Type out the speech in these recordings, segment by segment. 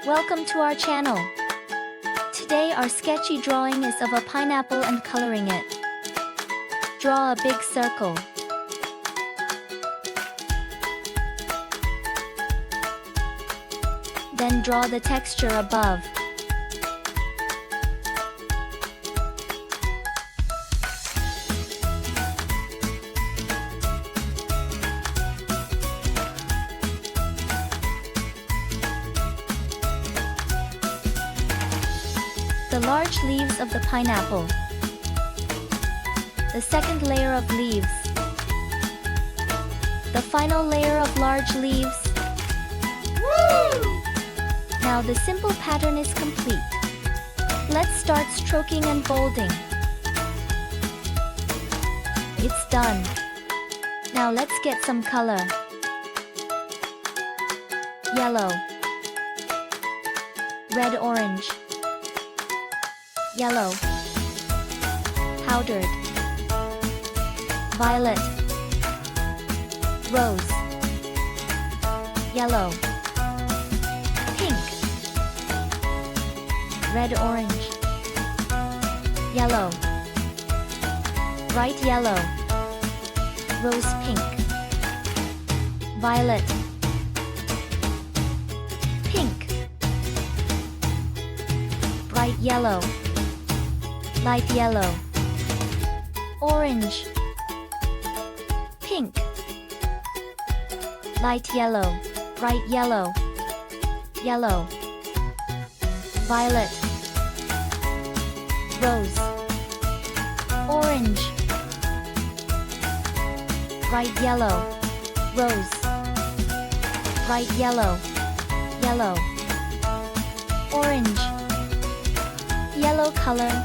Welcome to our channel. Today our sketchy drawing is of a pineapple and coloring it. Draw a big circle. Then draw the texture above. The large leaves of the pineapple. The second layer of leaves. The final layer of large leaves. Woo! Now the simple pattern is complete. Let's start stroking and bolding. It's done. Now let's get some color. Yellow. Red, orange. Yellow. Powdered. Violet. Rose. Yellow. Pink. Red, orange. Yellow. Bright yellow. Rose pink. Violet. Pink. Bright yellow. Light yellow. Orange. Pink. Light yellow. Bright yellow. Yellow. Violet. Rose. Orange. Bright yellow. Rose. Bright yellow. Yellow. Orange. Yellow color.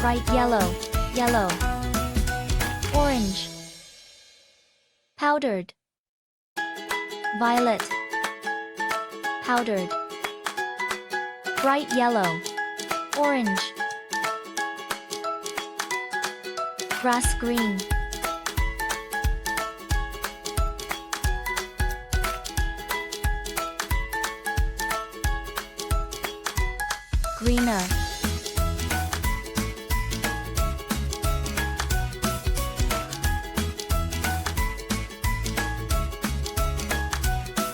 Bright yellow. Yellow. Orange. Powdered. Violet. Powdered. Bright yellow. Orange. Grass green. Greener.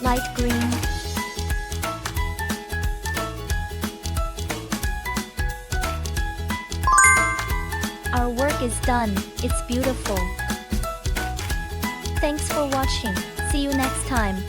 Light green. Our work is done. It's beautiful. Thanks for watching. See you next time.